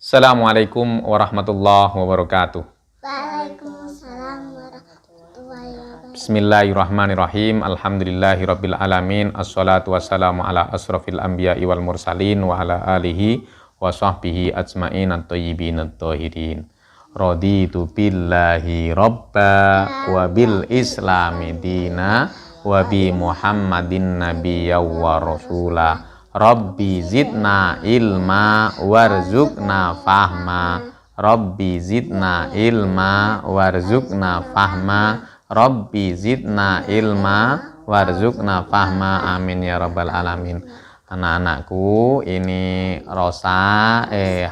Assalamualaikum warahmatullahi wabarakatuh. Waalaikumsalam warahmatullahi wabarakatuh. Bismillahirrahmanirrahim. Alhamdulillahirabbil alamin. Assalatu wassalamu ala asrofil anbiya'i wal mursalin wa ala alihi wa sahbihi ajmain at-thayyibin at-tahirin. Raditu billahi rabba wa bil islami dina wa bi Muhammadin nabiyya wa rasula. Rabbi zidna ilma warzuqna fahma. Rabbi zidna ilma warzuqna fahma. Rabbi zidna ilma warzuqna fahma. Amin ya rabbal alamin. Anak-anakku, ini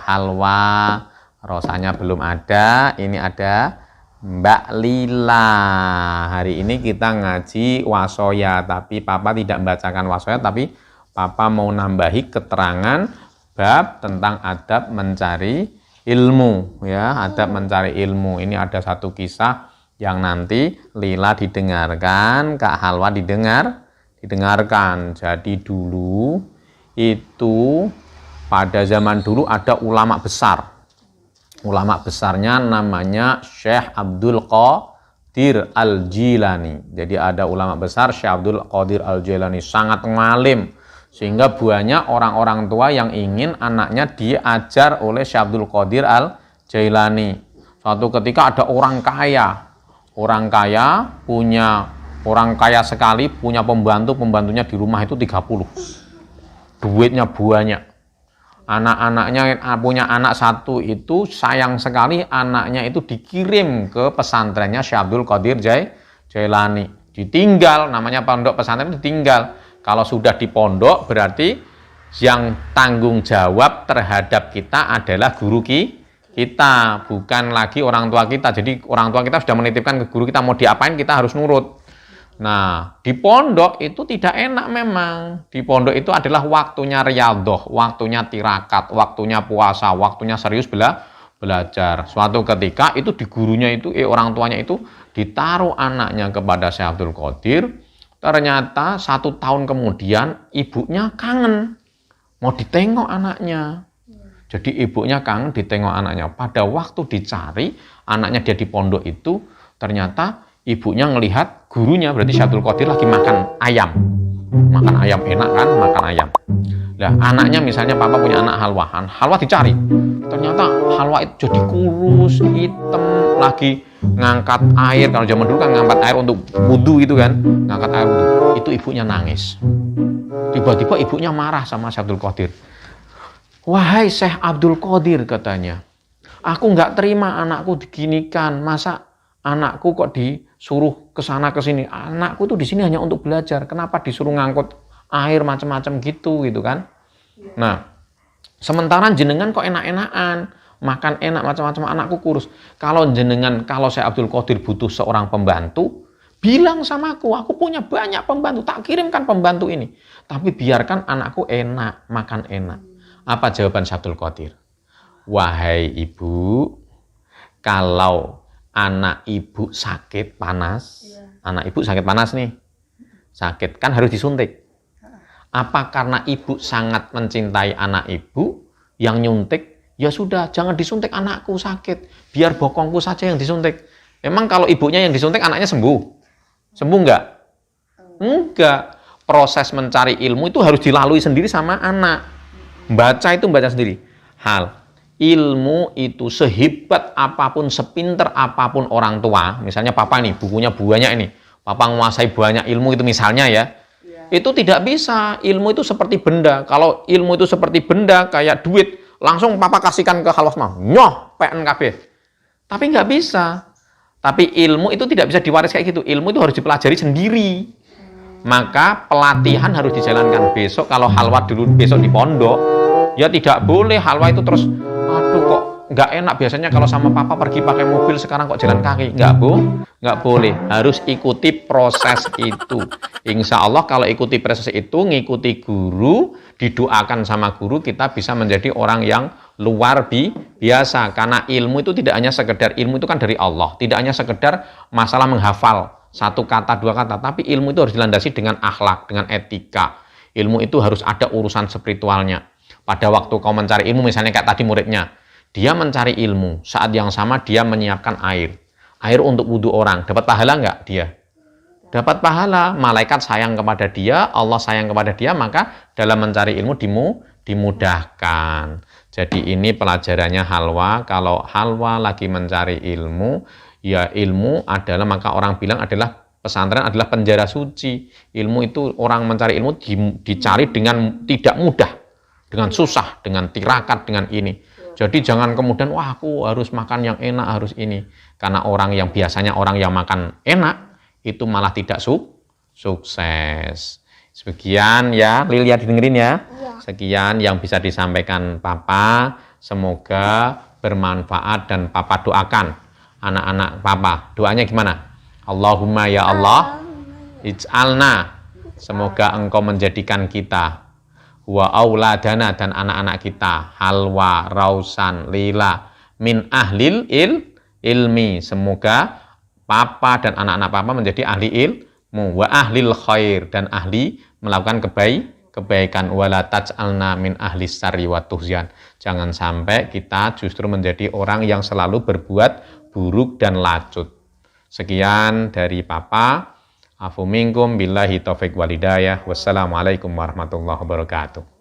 halwa. Rosanya belum ada. Ini ada Mbak Lila. Hari ini kita ngaji wasoya, tapi Papa tidak membacakan wasoya, tapi Papa mau nambahi keterangan bab tentang adab mencari ilmu, ya, adab mencari ilmu. Ini ada satu kisah yang nanti Lila didengarkan, Kak Halwa didengarkan. Jadi dulu itu pada zaman dulu ada ulama besar. Ulama besarnya namanya Syekh Abdul Qadir Al-Jilani. Jadi ada ulama besar Syekh Abdul Qadir Al-Jilani, sangat ngalim. Sehingga banyak orang-orang tua yang ingin anaknya diajar oleh Syekh Abdul Qadir Al-Jailani. Suatu ketika ada orang kaya sekali, punya pembantunya di rumah itu 30. Duitnya banyak. Anak-anaknya punya anak satu itu sayang sekali anaknya itu dikirim ke pesantrennya Syekh Abdul Qadir Jailani. Ditinggal, namanya pondok pesantren ditinggal. Kalau sudah di pondok berarti yang tanggung jawab terhadap kita adalah guru kita, bukan lagi orang tua kita. Jadi orang tua kita sudah menitipkan ke guru kita, mau diapain kita harus nurut. Nah, di pondok itu tidak enak memang. Di pondok itu adalah waktunya riyadhah, waktunya tirakat, waktunya puasa, waktunya serius belajar. Suatu ketika itu di gurunya itu, orang tuanya itu ditaruh anaknya kepada Syekh Abdul Qadir. Ternyata 1 tahun kemudian ibunya kangen, mau ditengok anaknya. Jadi ibunya kangen ditengok anaknya. Pada waktu dicari anaknya dia di pondok itu, ternyata ibunya ngelihat gurunya, berarti Syekh Abdul Qadir lagi makan ayam. Makan ayam enak kan, makan ayam. Nah, anaknya misalnya Papa punya anak Halwa dicari. Ternyata Halwa itu jadi kurus, hitam, lagi ngangkat air. Kalau zaman dulu kan ngangkat air untuk wudu itu kan, ngangkat air wudu. Itu ibunya nangis. Tiba-tiba ibunya marah sama Syekh Abdul Qadir. Wahai Syekh Abdul Qadir, katanya, aku nggak terima anakku diginikan. Masa anakku kok disuruh kesana kesini? Anakku tuh di sini hanya untuk belajar. Kenapa disuruh ngangkut air macam-macam gitu kan? Nah, sementara jenengan kok enak-enakan, makan enak macam-macam, anakku kurus. Kalau Syekh Abdul Qadir butuh seorang pembantu, bilang sama aku punya banyak pembantu, tak kirimkan pembantu ini. Tapi biarkan anakku enak, makan enak. Apa jawaban Syekh Abdul Qadir? Wahai ibu, kalau anak ibu sakit panas, anak ibu sakit panas nih, sakit kan harus disuntik. Apa karena ibu sangat mencintai anak ibu yang nyuntik? Ya sudah, jangan disuntik, anakku sakit, biar bokongku saja yang disuntik. Emang kalau ibunya yang disuntik anaknya sembuh? Sembuh enggak? Enggak. Proses mencari ilmu itu harus dilalui sendiri sama anak. Baca sendiri. Ilmu itu sehebat apapun, sepinter apapun orang tua. Misalnya Papa nih, bukunya banyak ini. Papa menguasai banyak ilmu itu misalnya ya. Itu tidak bisa. Ilmu itu seperti benda. Kalau ilmu itu seperti benda kayak duit, langsung Papa kasihkan ke Halwa semua. Nyoh, PNKB. Tapi nggak bisa. Tapi ilmu itu tidak bisa diwaris kayak gitu. Ilmu itu harus dipelajari sendiri. Maka pelatihan harus dijalankan. Besok kalau Halwa dulu besok di pondok, ya tidak boleh Halwa itu terus, aduh kok nggak enak biasanya kalau sama Papa pergi pakai mobil, sekarang kok jalan kaki. Nggak boleh. Harus ikuti proses itu. Insya Allah kalau ikuti proses itu, ngikuti guru, didoakan sama guru, kita bisa menjadi orang yang luar biasa. Karena ilmu itu tidak hanya sekedar, ilmu itu kan dari Allah. Tidak hanya sekedar masalah menghafal 1 kata, 2 kata. Tapi ilmu itu harus dilandasi dengan akhlak, dengan etika. Ilmu itu harus ada urusan spiritualnya. Pada waktu kau mencari ilmu, misalnya kayak tadi muridnya, Dia mencari ilmu, saat yang sama dia menyiapkan air. Air untuk wudhu orang. Dapat pahala nggak dia? Dapat pahala. Malaikat sayang kepada dia, Allah sayang kepada dia, maka dalam mencari ilmu dimudahkan. Jadi ini pelajarannya Halwa. Kalau Halwa lagi mencari ilmu, ya ilmu adalah, maka orang bilang adalah pesantren adalah penjara suci. Ilmu itu orang mencari ilmu dicari dengan tidak mudah, dengan susah, dengan tirakat, dengan ini. Jadi jangan kemudian, wah aku harus makan yang enak, harus ini. Karena orang yang biasanya orang yang makan enak, itu malah tidak sukses. Sekian ya, Lilia didengerin ya. Sekian yang bisa disampaikan Papa. Semoga bermanfaat dan Papa doakan anak-anak Papa. Doanya gimana? Allahumma ya Allah, ij'alna. Semoga Engkau menjadikan kita, wa auladana dan anak-anak kita, Halwa, Rausan, Lila, min ahlil ilmi. Semoga Papa dan anak-anak Papa menjadi ahli ilmu, wa ahlil khair, dan ahli melakukan kebaikan, wala taj'alna min ahli syarri wa tuhzyan. Jangan sampai kita justru menjadi orang yang selalu berbuat buruk dan lacut. Sekian dari Papa. Afu minkum billahi taufik walidayah. Wassalamualaikum warahmatullahi wabarakatuh.